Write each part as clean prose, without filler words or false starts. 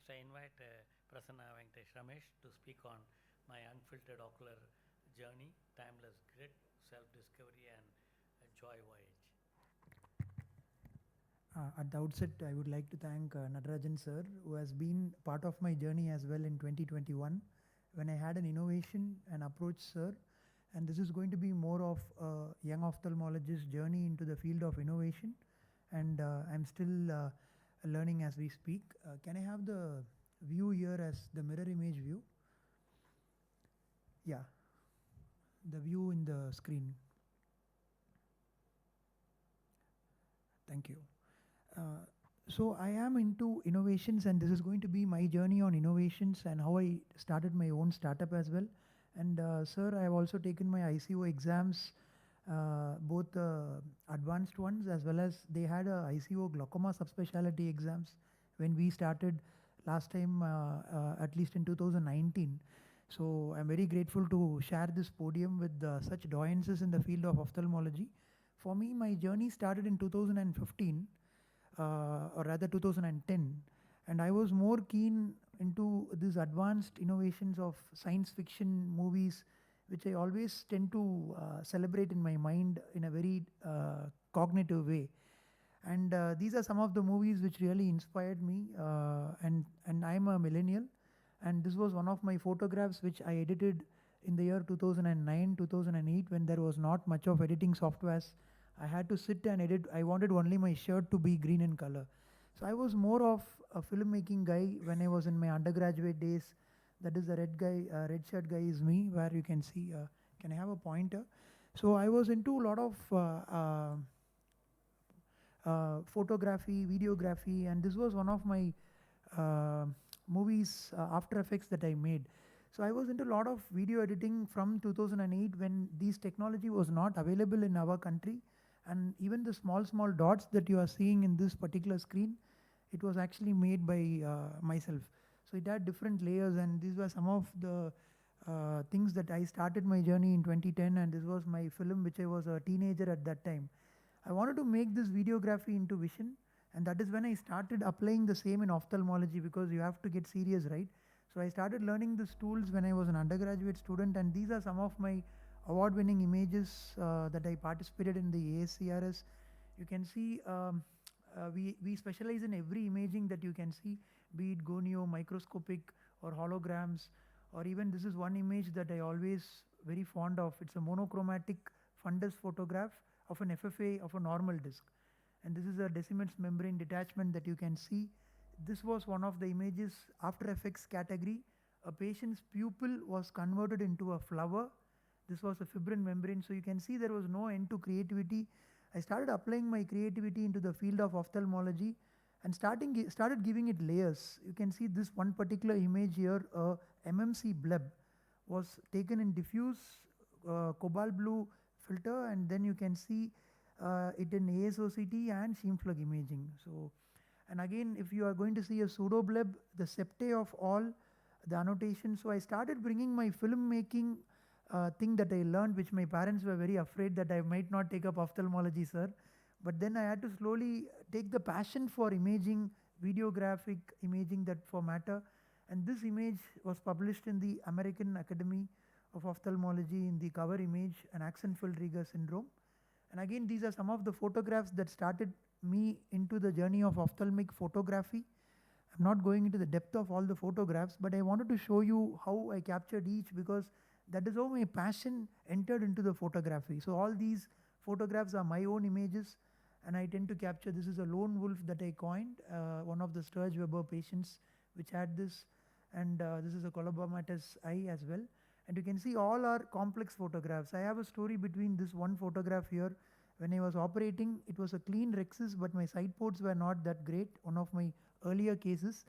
Next, I invite Prasanna, Venkatesh, RAMESH to speak on my unfiltered ocular journey, timeless grit, self-discovery, and a joy voyage. At the outset, I would like to thank Natarajan sir, who has been part of my journey as well in 2021, when I had an innovation and approach sir. And this is going to be more of a young ophthalmologist journey into the field of innovation. And I'm still learning as we speak. Can I have the view here as the mirror image view? Yeah, the view in the screen. Thank you. So I am into innovations, and this is going to be my journey on innovations and how I started my own startup as well. And sir, I have also taken my ICO exams, both advanced ones as well as they had a ICO glaucoma subspecialty exams when we started last time, at least in 2019. So I'm very grateful to share this podium with such doyences in the field of ophthalmology. For me, my journey started in 2015, or rather 2010, and I was more keen into these advanced innovations of science fiction movies, which I always tend to celebrate in my mind in a very cognitive way. And these are some of the movies which really inspired me. And I'm a millennial, and this was one of my photographs which I edited in the year 2009, 2008, when there was not much of editing softwares. I had to sit and edit. I wanted only my shirt to be green in color. So I was more of a filmmaking guy when I was in my undergraduate days. That is the red guy, red shirt guy is me, where you can see, can I have a pointer? So I was into a lot of photography, videography, and this was one of my movies, After Effects, that I made. So I was into a lot of video editing from 2008 when these technology was not available in our country. And even the small dots that you are seeing in this particular screen, it was actually made by myself. So it had different layers, and these were some of the things that I started my journey in 2010, and this was my film which I was a teenager at that time. I wanted to make this videography into vision, and that is when I started applying the same in ophthalmology, because you have to get serious, right? So I started learning these tools when I was an undergraduate student, and these are some of my award-winning images that I participated in the ASCRS. You can see we specialize in every imaging that you can see, be it gonio, microscopic, or holograms, or even this is one image that I always very fond of. It's a monochromatic fundus photograph of an FFA of a normal disc. And this is a Decimens membrane detachment that you can see. This was one of the images, After Effects category. A patient's pupil was converted into a flower. This was a fibrin membrane. So you can see there was no end to creativity. I started applying my creativity into the field of ophthalmology and started giving it layers. You can see this one particular image here, MMC bleb was taken in diffuse cobalt blue filter, and then you can see it in ASOCT and Scheimpflug imaging. So, and again, if you are going to see a pseudo bleb, the septae of all the annotation. So I started bringing my filmmaking thing that I learned, which my parents were very afraid that I might not take up ophthalmology, sir. But then I had to slowly take the passion for imaging, videographic imaging that for matter. And this image was published in the American Academy of Ophthalmology in the cover image, an Axenfeld-Rieger syndrome. And again, these are some of the photographs that started me into the journey of ophthalmic photography. I'm not going into the depth of all the photographs, but I wanted to show you how I captured each, because that is how my passion entered into the photography. So all these photographs are my own images, and I tend to capture. This is a lone wolf that I coined, one of the Sturge-Weber patients which had this, and this is a colobomatous eye as well. And you can see all are complex photographs. I have a story between this one photograph here. When I was operating, it was a clean rhexis, but my side ports were not that great, one of my earlier cases.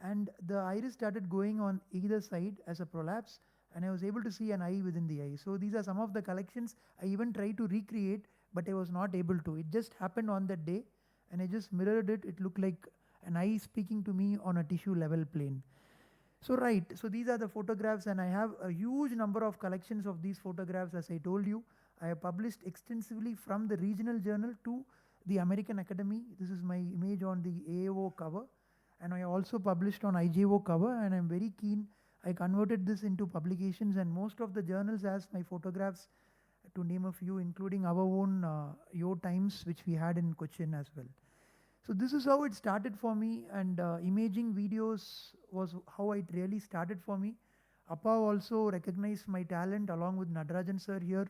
And the iris started going on either side as a prolapse, and I was able to see an eye within the eye. So these are some of the collections I even tried to recreate, but I was not able to. It just happened on that day, and I just mirrored it. It looked like an eye speaking to me on a tissue level plane. So right, so these are the photographs, and I have a huge number of collections of these photographs. As I told you, I have published extensively from the regional journal to the American Academy. This is my image on the AAO cover. and I also published on IJO cover, and I'm very keen. I converted this into publications, and most of the journals has my photographs, to name a few, including our own Yo Times, which we had in Cochin as well. So this is how it started for me, and imaging videos was how it really started for me. Appa also recognized my talent along with Nadarajan sir here.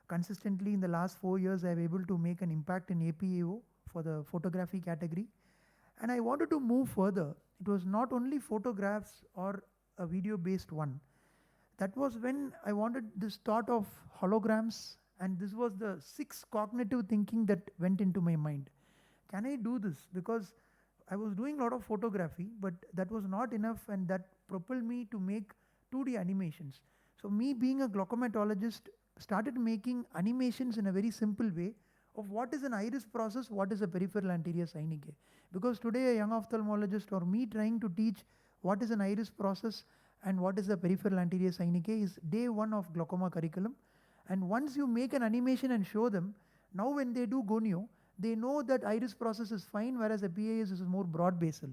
Consistently in the last 4 years, I have able to make an impact in APAO for the photography category. And I wanted to move further. It was not only photographs or a video based one. That was when I wanted this thought of holograms, and this was the sixth cognitive thinking that went into my mind. Can I do this? Because I was doing a lot of photography, but that was not enough, and that propelled me to make 2D animations. So me being a glaucomatologist started making animations in a very simple way of what is an iris process, what is a peripheral anterior synecdoche. Because today a young ophthalmologist or me trying to teach what is an iris process and what is the peripheral anterior synecdoche is day one of glaucoma curriculum. And once you make an animation and show them, now when they do gonio, they know that iris process is fine, whereas the PAS is more broad basal.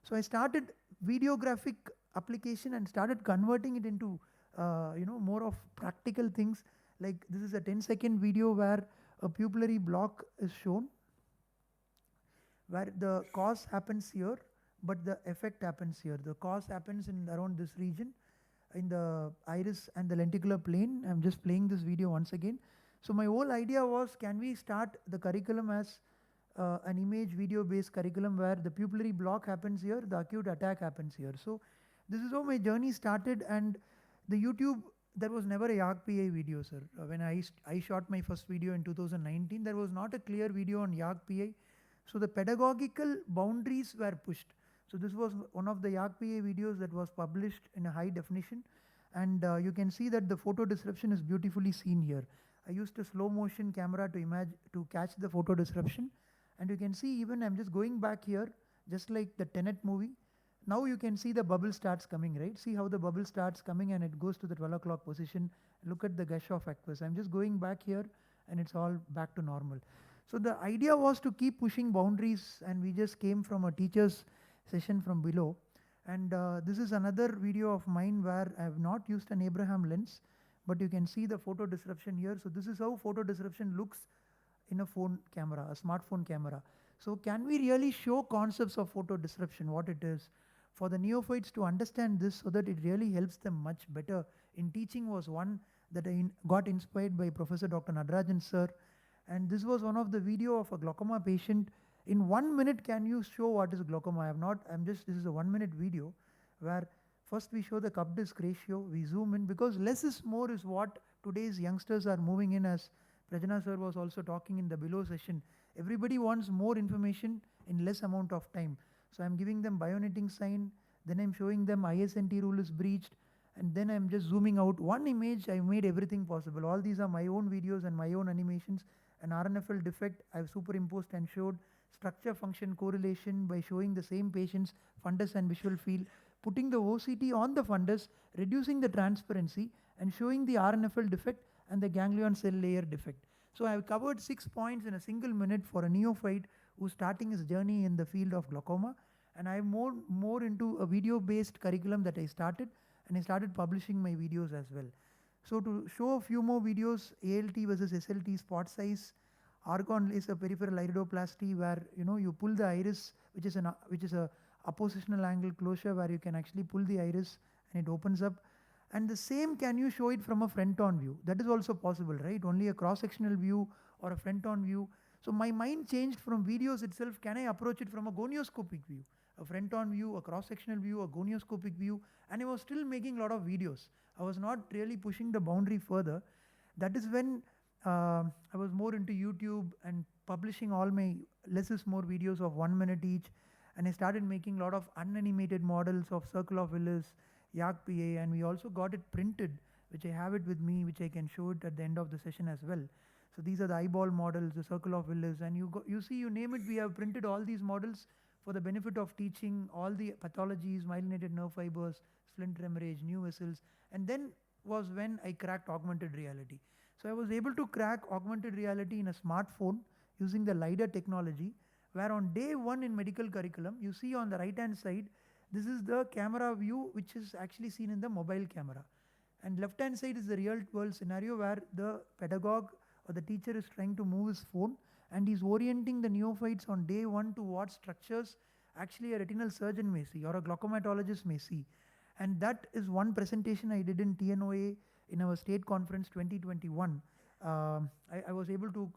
So I started videographic application and started converting it into more of practical things. Like this is a 10-second video where a pupillary block is shown, where the cause happens here, but the effect happens here. The cause happens in around this region, in the iris and the lenticular plane. I'm just playing this video once again. So my whole idea was, can we start the curriculum as an image video based curriculum where the pupillary block happens here, the acute attack happens here. So this is how my journey started, and the YouTube, there was never a YAG-PI video, sir. When I shot my first video in 2019, there was not a clear video on YAG-PI. So the pedagogical boundaries were pushed. So this was one of the YAG-PI videos that was published in a high definition, and you can see that the photo disruption is beautifully seen here. I used a slow motion camera to catch the photo disruption, and you can see, even I'm just going back here, just like the Tenet movie. Now you can see the bubble starts coming, right? See how the bubble starts coming and it goes to the 12 o'clock position. Look at the gush of aqueous. I'm just going back here and it's all back to normal. So the idea was to keep pushing boundaries, and we just came from a teacher's session from below. And this is another video of mine where I have not used an Abraham lens, but you can see the photo disruption here. So this is how photo disruption looks in a phone camera, a smartphone camera. So can we really show concepts of photo disruption, what it is? For the neophytes to understand this so that it really helps them much better in teaching was one that I got inspired by Professor Dr. Nadarajan sir. And this was one of the video of a glaucoma patient. In 1 minute, can you show what is glaucoma? This is a 1 minute video where first we show the cup disc ratio, we zoom in, because less is more is what today's youngsters are moving in, as Prasanna sir was also talking in the below session. Everybody wants more information in less amount of time. So I'm giving them bionetting sign, then I'm showing them ISNT rule is breached, and then I'm just zooming out. One image, I made everything possible. All these are my own videos and my own animations. An RNFL defect I've superimposed and showed structure function correlation by showing the same patient's fundus and visual field, putting the OCT on the fundus, reducing the transparency, and showing the RNFL defect and the ganglion cell layer defect. So I've covered 6 points in a single minute for a neophyte who's starting his journey in the field of glaucoma. And I'm more into a video-based curriculum that I started, and I started publishing my videos as well. So to show a few more videos, ALT versus SLT spot size, argon laser peripheral iridoplasty, where you pull the iris, which is a oppositional angle closure where you can actually pull the iris and it opens up. And the same, can you show it from a front-on view? That is also possible, right? Only a cross-sectional view or a front-on view. So my mind changed from videos itself. Can I approach it from a gonioscopic view? A front-on view, a cross-sectional view, a gonioscopic view, and I was still making a lot of videos. I was not really pushing the boundary further. That is when I was more into YouTube and publishing all my less is more videos of 1 minute each, and I started making a lot of unanimated models of circle of Willis, YAG-PA, and we also got it printed, which I have it with me, which I can show it at the end of the session as well. So these are the eyeball models, the circle of Willis, and you name it, we have printed all these models for the benefit of teaching all the pathologies, myelinated nerve fibers, splint hemorrhage, new vessels, and then was when I cracked augmented reality. So I was able to crack augmented reality in a smartphone using the LiDAR technology, where on day one in medical curriculum, you see on the right hand side, this is the camera view which is actually seen in the mobile camera. And left hand side is the real world scenario where the pedagogue or the teacher is trying to move his phone and he's orienting the neophytes on day one to what structures actually a retinal surgeon may see or a glaucomatologist may see. And that is one presentation I did in TNOA in our state conference 2021. I was able to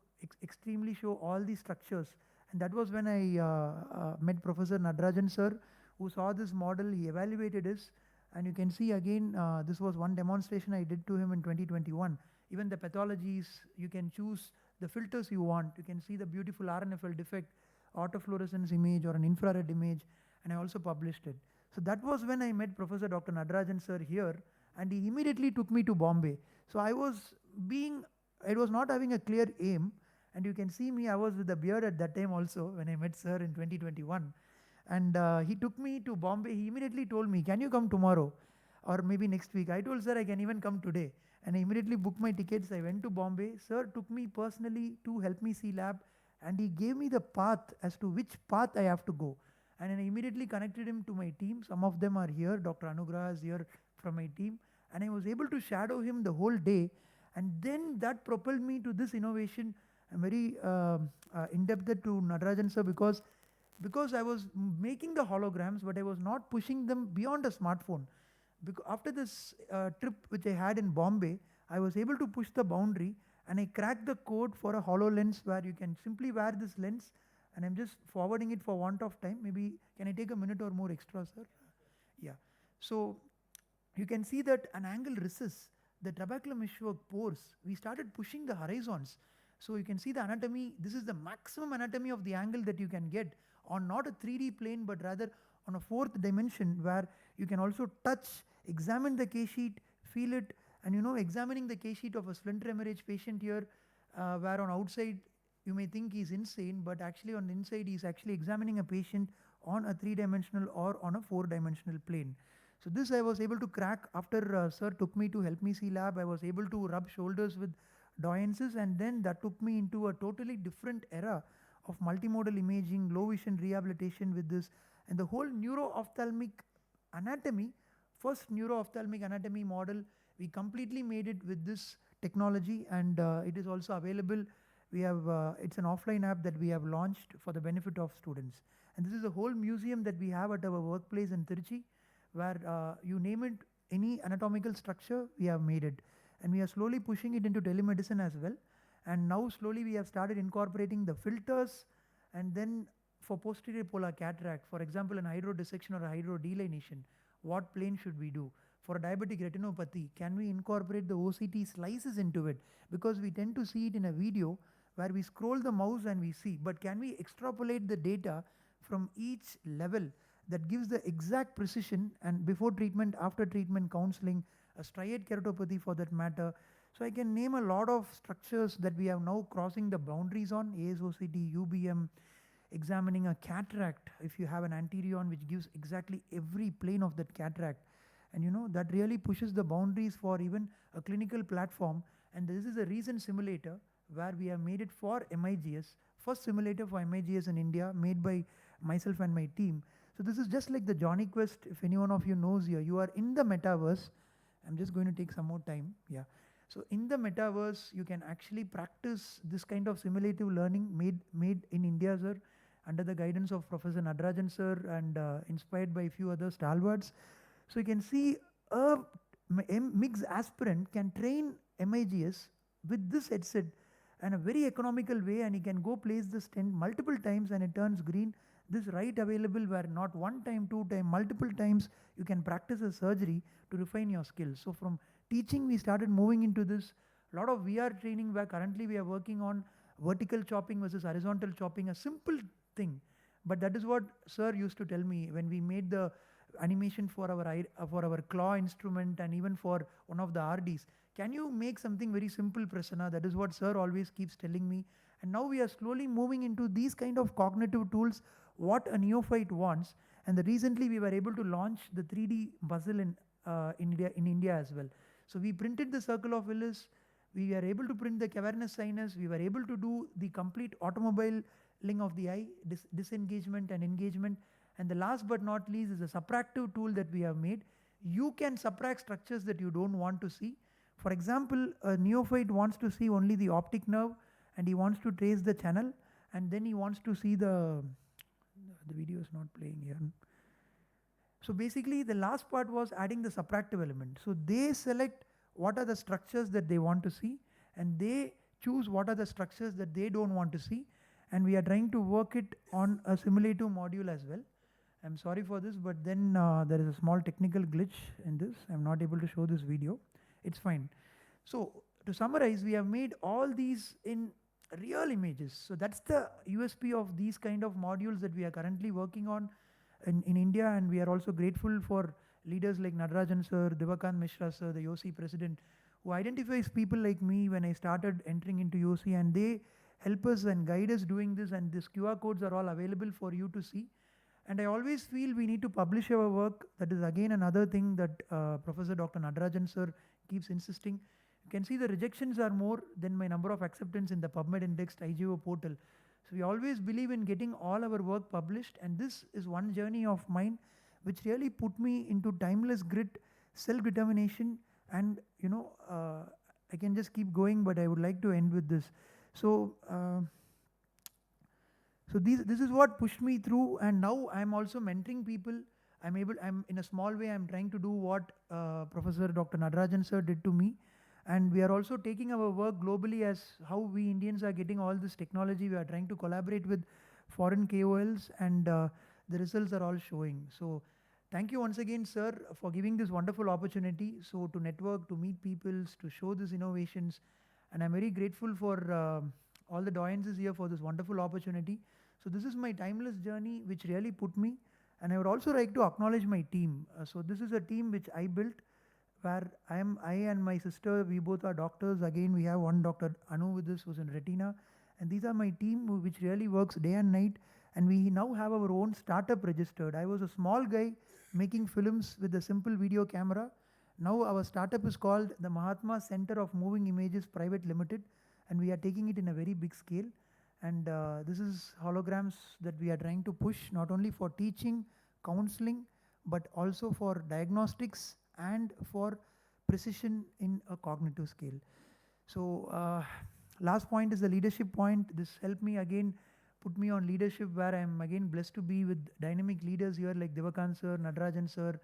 extremely show all these structures. And that was when I met Professor Nadarajan sir, who saw this model, he evaluated this, and you can see again, this was one demonstration I did to him in 2021. Even the pathologies, you can choose the filters you want. You can see the beautiful RNFL defect, autofluorescence image or an infrared image, and I also published it. So that was when I met Professor Dr. Nadarajan sir here, and he immediately took me to Bombay. So I was not having a clear aim, and you can see me, I was with a beard at that time also when I met sir in 2021. And he took me to Bombay. He immediately told me, can you come tomorrow or maybe next week? I told sir, I can even come today. And I immediately booked my tickets. I went to Bombay. Sir took me personally to help me see lab, and he gave me the path as to which path I have to go. And I immediately connected him to my team. Some of them are here. Dr. Anugrah is here from my team. And I was able to shadow him the whole day. And then that propelled me to this innovation. I'm very indebted to Nadarajan sir because I was making the holograms, but I was not pushing them beyond a smartphone. Because after this trip which I had in Bombay, I was able to push the boundary, and I cracked the code for a HoloLens where you can simply wear this lens, and I'm just forwarding it for want of time. Maybe, can I take a minute or more extra, sir? Yeah. So you can see that an angle resists the trabeculum meshwork pores. We started pushing the horizons. So you can see the anatomy. This is the maximum anatomy of the angle that you can get on not a 3D plane, but rather on a fourth dimension where you can also touch, examine the case sheet, feel it, and examining the case sheet of a splinter hemorrhage patient here, where on outside you may think he's insane, but actually on the inside he's actually examining a patient on a 3-dimensional or on a 4-dimensional plane. So this I was able to crack after sir took me to help me see lab. I was able to rub shoulders with Doyences, and then that took me into a totally different era of multimodal imaging, low vision rehabilitation with this, and the whole neuro-ophthalmic anatomy, first neuro-ophthalmic anatomy model, we completely made it with this technology, and it is also available. We have, it's an offline app that we have launched for the benefit of students. And this is a whole museum that we have at our workplace in Trichy, where you name it, any anatomical structure, we have made it. And we are slowly pushing it into telemedicine as well. And now slowly we have started incorporating the filters, and then for posterior polar cataract, for example, an hydrodissection or a hydrodelineation, what plane should we do? For a diabetic retinopathy, can we incorporate the OCT slices into it? Because we tend to see it in a video where we scroll the mouse and we see, but can we extrapolate the data from each level that gives the exact precision, and before treatment, after treatment counseling, a striate keratopathy for that matter. So I can name a lot of structures that we have now crossing the boundaries on, AIOS2025, UBM, examining a cataract if you have an anterion which gives exactly every plane of that cataract. And that really pushes the boundaries for even a clinical platform. And this is a recent simulator where we have made it for MIGS, first simulator for MIGS in India, made by myself and my team. So this is just like the Johnny Quest, if anyone of you knows here, you are in the metaverse. I'm just going to take some more time. Yeah. So in the metaverse, you can actually practice this kind of simulative learning made in India, sir, under the guidance of Professor Nadarajan sir, and inspired by a few other stalwarts. So you can see a MIGS aspirant can train MIGS with this headset in a very economical way, and he can go place the stent multiple times and it turns green. This right available where not one time, two time, multiple times you can practice a surgery to refine your skills. So from teaching, we started moving into this. A lot of VR training where currently we are working on vertical chopping versus horizontal chopping, a simple thing. But that is what sir used to tell me when we made the animation for our claw instrument and even for one of the RDs. Can you make something very simple, Prasanna? That is what sir always keeps telling me. And now we are slowly moving into these kind of cognitive tools, what a neophyte wants. And recently we were able to launch the 3D puzzle in India as well. So we printed the circle of Willis. We were able to print the cavernous sinus. We were able to do the complete automobile of the eye, disengagement and engagement. And the last but not least is a subtractive tool that we have made. You can subtract structures that you don't want to see. For example, a neophyte wants to see only the optic nerve and he wants to trace the channel, and then he wants to see the video is not playing here. So basically the last part was adding the subtractive element. So they select what are the structures that they want to see, and they choose what are the structures that they don't want to see, and we are trying to work it on a simulative module as well. I'm sorry for this, but then there is a small technical glitch in this. I'm not able to show this video. It's fine. So to summarize, we have made all these in real images. So that's the USP of these kind of modules that we are currently working on in India, and we are also grateful for leaders like Nadarajan sir, Divakant Mishra sir, the YOSI president, who identifies people like me when I started entering into YOSI, and they help us and guide us doing this, and these QR codes are all available for you to see. And I always feel we need to publish our work. That is again another thing that Professor Dr. Nadarajan sir keeps insisting. You can see the rejections are more than my number of acceptance in the PubMed indexed IGO portal. So we always believe in getting all our work published, and this is one journey of mine which really put me into timeless grit, self-determination, and I can just keep going, but I would like to end with this. So this is what pushed me through, and now I'm also mentoring people. I'm in a small way, I'm trying to do what Professor Dr. Nadarajan sir did to me. And we are also taking our work globally as how we Indians are getting all this technology. We are trying to collaborate with foreign KOLs, and the results are all showing. So thank you once again, sir, for giving this wonderful opportunity. So to network, to meet people, to show these innovations. And I'm very grateful for all the doyens here for this wonderful opportunity. So this is my timeless journey, which really put me. And I would also like to acknowledge my team. So this is a team which I built, where I and my sister, we both are doctors. Again, we have one Dr. Anu with us who's in retina. And these are my team which really works day and night. And we now have our own startup registered. I was a small guy making films with a simple video camera. Now our startup is called the Mahatma Center of Moving Images Private Limited. And we are taking it in a very big scale. And this is holograms that we are trying to push, not only for teaching, counseling, but also for diagnostics and for precision in a cognitive scale. So last point is the leadership point. This helped me again, put me on leadership, where I'm again blessed to be with dynamic leaders here like Divakant sir, Nadarajan sir,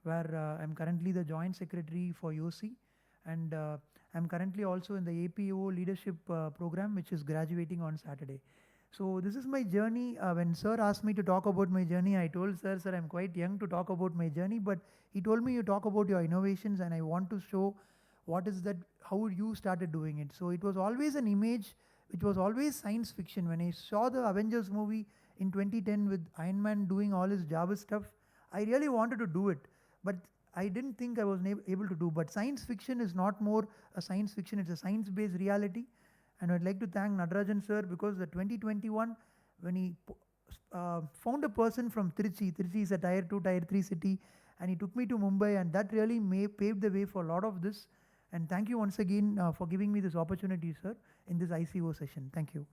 where I'm currently the joint secretary for YOSI, and I'm currently also in the APO leadership program, which is graduating on Saturday. So this is my journey. When sir asked me to talk about my journey, I told sir, I'm quite young to talk about my journey, but he told me you talk about your innovations, and I want to show what is that, how you started doing it. So it was always an image, which was always science fiction. When I saw the Avengers movie in 2010 with Iron Man doing all his Java stuff, I really wanted to do it, but I didn't think I was able to do. But science fiction is not more a science fiction, it's a science-based reality. And I'd like to thank Nadarajan sir, because the 2021, when he found a person from Trichy is a tier 2, tier 3 city, and he took me to Mumbai, and that really paved the way for a lot of this. And thank you once again for giving me this opportunity, sir, in this ICO session. Thank you.